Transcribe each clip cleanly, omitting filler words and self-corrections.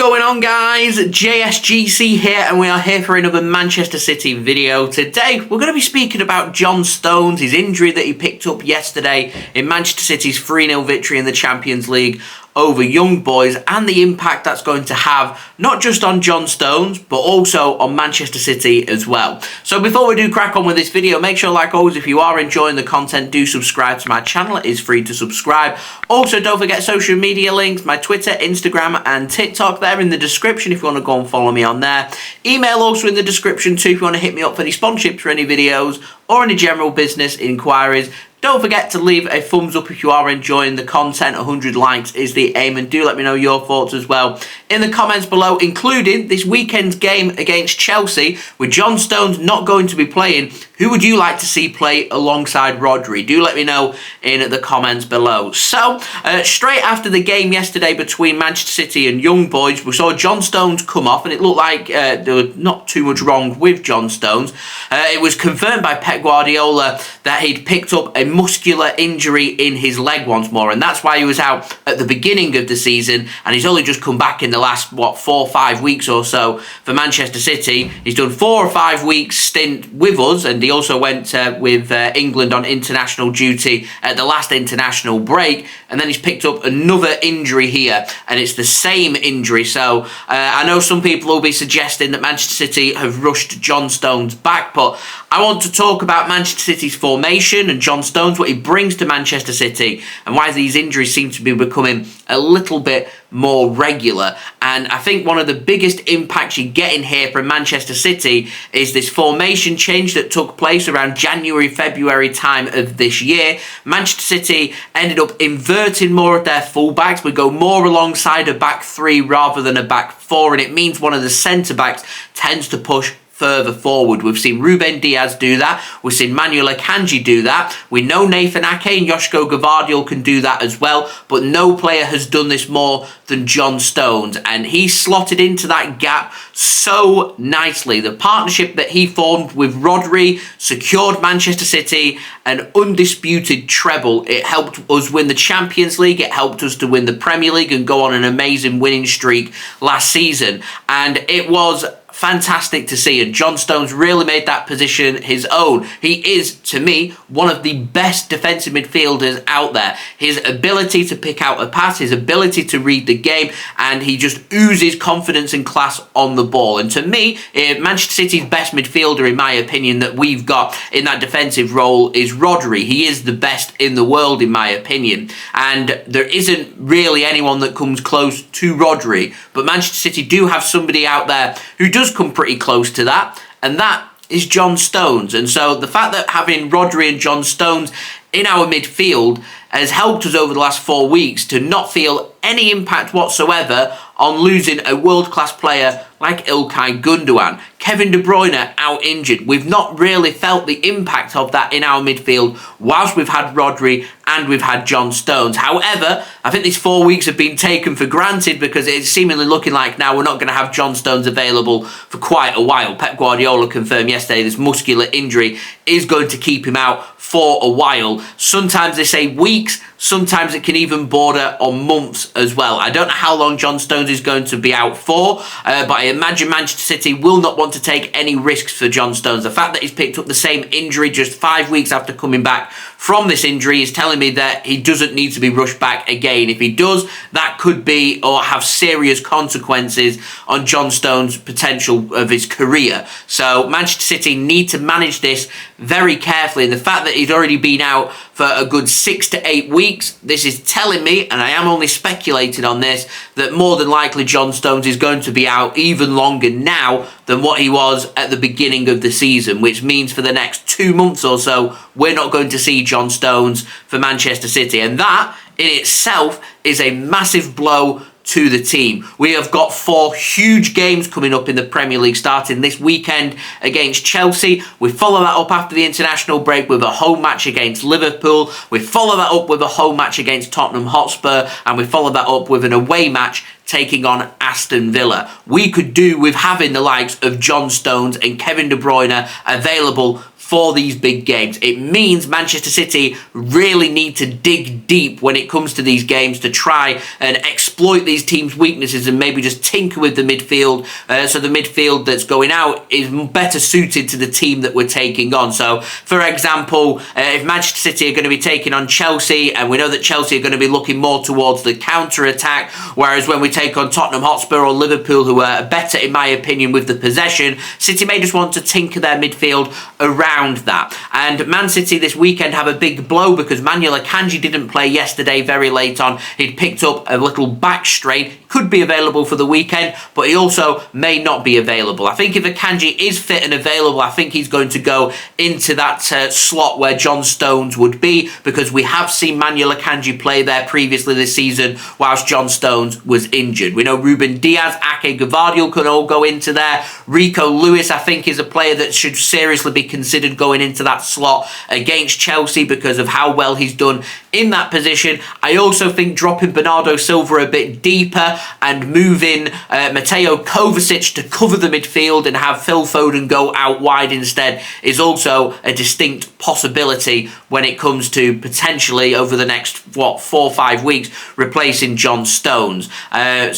going on, guys? JSGC here, and we are here for another Manchester City video. Today we're going to be speaking about John Stones, his injury that he picked up yesterday in Manchester City's 3-0 victory in the Champions League over Young Boys, and the impact that's going to have not just on John Stones but also on Manchester City as well. So before we do crack on with this video, make sure, like always, if you are enjoying the content, do subscribe to my channel. It is free to subscribe. Also, don't forget social media links, my Twitter, Instagram and TikTok, there in the description if you want to go and follow me on there. Email also in the description too if you want to hit me up for any sponsorships for any videos or any general business inquiries. Don't forget to leave a thumbs up if you are enjoying the content. 100 likes is the aim, and do let me know your thoughts as well in the comments below, including this weekend's game against Chelsea. With John Stones not going to be playing, who would you like to see play alongside Rodri? Do let me know in the comments below. So, straight after the game yesterday between Manchester City and Young Boys, we saw John Stones come off, and it looked like there was not too much wrong with John Stones. It was confirmed by Pep Guardiola that he'd picked up a muscular injury in his leg once more, and that's why he was out at the beginning of the season, and he's only just come back in the last 4 or 5 weeks or so for Manchester City. He's done 4 or 5 weeks stint with us, and he also went with England on international duty at the last international break, and then he's picked up another injury here, and it's the same injury. So I know some people will be suggesting that Manchester City have rushed John Stones back, but I want to talk about Manchester City's formation and John Stones, what he brings to Manchester City, and why these injuries seem to be becoming a little bit more regular. And I think one of the biggest impacts you get in here from Manchester City is this formation change that took place around January, February time of this year. Manchester City ended up inverting more of their fullbacks. We go more alongside a back three rather than a back four, and it means one of the centre-backs tends to push further forward. We've seen Ruben Diaz do that. We've seen Manuel Akanji do that. We know Nathan Ake and Joško Gvardiol can do that as well, but no player has done this more than John Stones, and he slotted into that gap so nicely. The partnership that he formed with Rodri secured Manchester City an undisputed treble. It helped us win the Champions League. It helped us to win the Premier League and go on an amazing winning streak last season, and it was fantastic to see, and John Stones really made that position his own. He is, to me, one of the best defensive midfielders out there. His ability to pick out a pass, his ability to read the game, and he just oozes confidence and class on the ball. And to me, Manchester City's best midfielder, in my opinion, that we've got in that defensive role is Rodri. He is the best in the world, in my opinion, and there isn't really anyone that comes close to Rodri, but Manchester City do have somebody out there who does come pretty close to that, and that is John Stones. And so the fact that having Rodri and John Stones in our midfield has helped us over the last 4 weeks to not feel any impact whatsoever on losing a world-class player like İlkay Gündoğan. Kevin De Bruyne out injured. We've not really felt the impact of that in our midfield whilst we've had Rodri and we've had John Stones. However, I think these 4 weeks have been taken for granted because it's seemingly looking like now we're not going to have John Stones available for quite a while. Pep Guardiola confirmed yesterday this muscular injury is going to keep him out for a while. Sometimes they say weeks, sometimes it can even border on months as well. I don't know how long John Stones is going to be out for, but I imagine Manchester City will not want to take any risks for John Stones. The fact that he's picked up the same injury just 5 weeks after coming back from this injury is telling me that he doesn't need to be rushed back again. If he does, that could be or have serious consequences on John Stones' potential of his career. So Manchester City need to manage this very carefully, and the fact that he's already been out for a good 6 to 8 weeks, this is telling me, and I am only speculating on this, that more than likely John Stones is going to be out even longer now than what he was at the beginning of the season, which means for the next 2 months or so, we're not going to see John Stones for Manchester City. And that in itself is a massive blow to the team. We have got 4 huge games coming up in the Premier League, starting this weekend against Chelsea. We follow that up after the international break with a home match against Liverpool. We follow that up with a home match against Tottenham Hotspur, and we follow that up with an away match taking on Aston Villa. We could do with having the likes of John Stones and Kevin De Bruyne available for these big games. It means Manchester City really need to dig deep when it comes to these games to try and exploit these teams' weaknesses and maybe just tinker with the midfield, so the midfield that's going out is better suited to the team that we're taking on. So, for example, if Manchester City are going to be taking on Chelsea, and we know that Chelsea are going to be looking more towards the counter-attack, whereas when we take on Tottenham Hotspur or Liverpool, who are better, in my opinion, with the possession, City may just want to tinker their midfield around that. And Man City this weekend have a big blow because Manuel Akanji didn't play yesterday very late on. He'd picked up a little back strain. Could be available for the weekend, but he also may not be available. I think if Akanji is fit and available, I think he's going to go into that slot where John Stones would be, because we have seen Manuel Akanji play there previously this season whilst John Stones was injured. We know Ruben Diaz, Ake Gvardiol can all go into there. Rico Lewis, I think, is a player that should seriously be considered going into that slot against Chelsea because of how well he's done in that position. I also think dropping Bernardo Silva a bit deeper and moving Mateo Kovacic to cover the midfield and have Phil Foden go out wide instead is also a distinct possibility when it comes to potentially over the next 4 or 5 weeks replacing John Stones.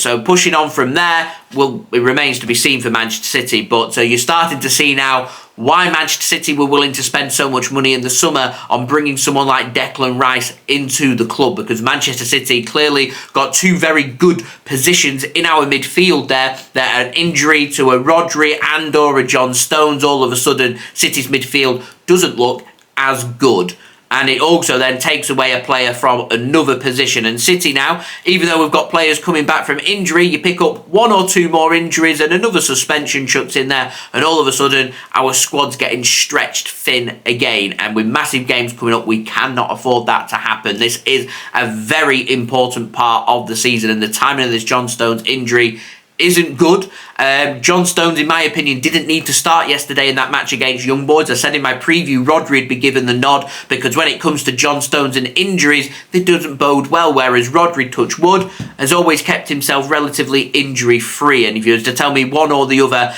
So pushing on from there, it remains to be seen for Manchester City, but you're starting to see now why Manchester City were willing to spend so much money in the summer on bringing someone like Declan Rice into the club, because Manchester City clearly got two very good positions in our midfield there. That an injury to a Rodri and or a John Stones, all of a sudden City's midfield doesn't look as good. And it also then takes away a player from another position. And City now, even though we've got players coming back from injury, you pick up 1 or 2 more injuries and another suspension chucked in there, and all of a sudden our squad's getting stretched thin again. And with massive games coming up, we cannot afford that to happen. This is a very important part of the season, and the timing of this John Stones injury isn't good. John Stones, in my opinion, didn't need to start yesterday in that match against Young Boys. I said in my preview Rodri would be given the nod, because when it comes to John Stones and injuries, it doesn't bode well, whereas Rodri, touch wood, has always kept himself relatively injury-free. And if you were to tell me one or the other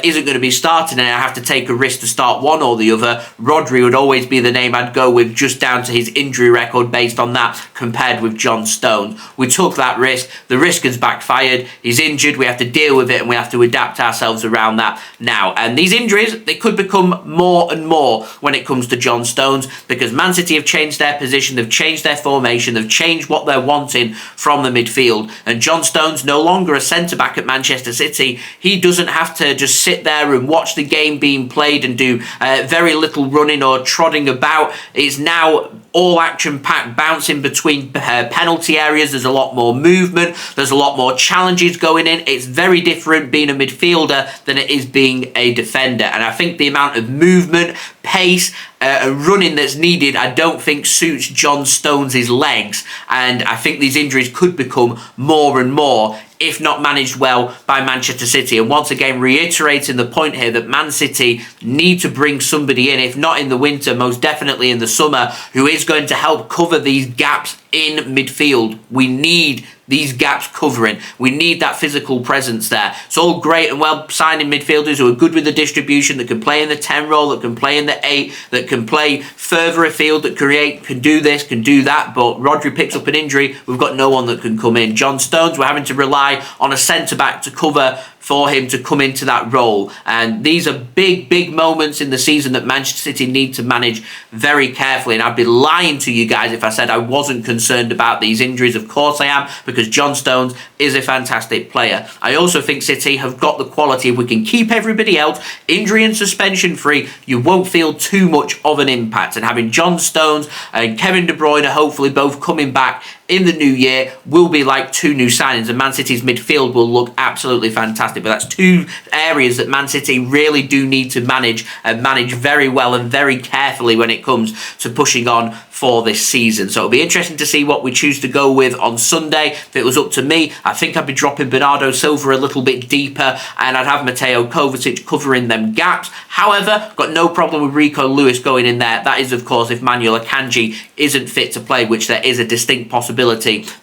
isn't going to be starting and I have to take a risk to start one or the other, Rodri would always be the name I'd go with, just down to his injury record based on that compared with John Stones. We took that risk. The risk has backfired. He's injured. We have to deal with it and we have to adapt ourselves around that now. And these injuries, they could become more and more when it comes to John Stones, because Man City have changed their position, they've changed their formation, they've changed what they're wanting from the midfield. And John Stones no longer a centre-back at Manchester City. He doesn't have to just sit there and watch the game being played and do very little running or trotting about. It's now all action-packed, bouncing between penalty areas. There's a lot more movement. There's a lot more challenges going in. It's very different being a midfielder than it is being a defender. And I think the amount of movement, pace, and running that's needed, I don't think suits John Stones' legs. And I think these injuries could become more and more if not managed well by Manchester City. And once again, reiterating the point here that Man City need to bring somebody in, if not in the winter, most definitely in the summer, who is going to help cover these gaps in midfield. We need these gaps covering. We need that physical presence there. It's all great and well signing midfielders who are good with the distribution, that can play in the 10 role, that can play in the 8, that can play further afield, that can do this, can do that. But Rodri picks up an injury, we've got no one that can come in. John Stones, we're having to rely on a centre-back to cover for him to come into that role. And these are big, big moments in the season that Manchester City need to manage very carefully. And I'd be lying to you guys if I said I wasn't concerned about these injuries. Of course I am, because John Stones is a fantastic player. I also think City have got the quality. If we can keep everybody else injury and suspension free, you won't feel too much of an impact. And having John Stones and Kevin De Bruyne hopefully both coming back in the new year will be like 2 new signings, and Man City's midfield will look absolutely fantastic. But that's 2 areas that Man City really do need to manage, and manage very well and very carefully when it comes to pushing on for this season. So it'll be interesting to see what we choose to go with on Sunday. If it was up to me, I think I'd be dropping Bernardo Silva a little bit deeper, and I'd have Mateo Kovacic covering them gaps. However, got no problem with Rico Lewis going in there. That is, of course, if Manuel Akanji isn't fit to play, which there is a distinct possibility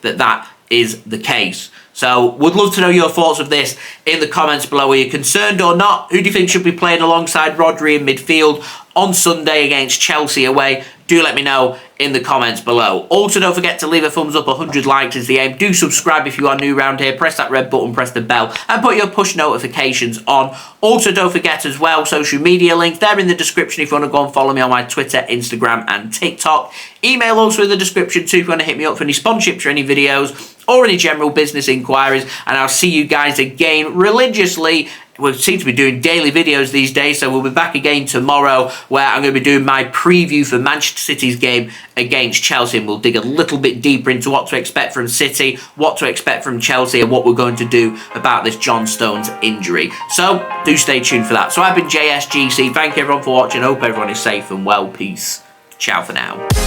that is the case. So, would love to know your thoughts of this in the comments below. Are you concerned or not? Who do you think should be playing alongside Rodri in midfield? on Sunday against Chelsea away? Do let me know in the comments below. Also, don't forget to leave a thumbs up. 100 likes is the aim. Do subscribe if you are new around here. Press that red button, press the bell, and put your push notifications on. Also, don't forget as well, social media links, they're in the description if you want to go and follow me on my Twitter, Instagram, and TikTok. Email also in the description too if you want to hit me up for any sponsorships or any videos or any general business inquiries. And I'll see you guys again religiously. We seem to be doing daily videos these days, so we'll be back again tomorrow where I'm going to be doing my preview for Manchester City's game against Chelsea, and we'll dig a little bit deeper into what to expect from City, what to expect from Chelsea, and what we're going to do about this John Stones injury. So do stay tuned for that. So I've been JSGC. Thank you everyone for watching. I hope everyone is safe and well. Peace. Ciao for now.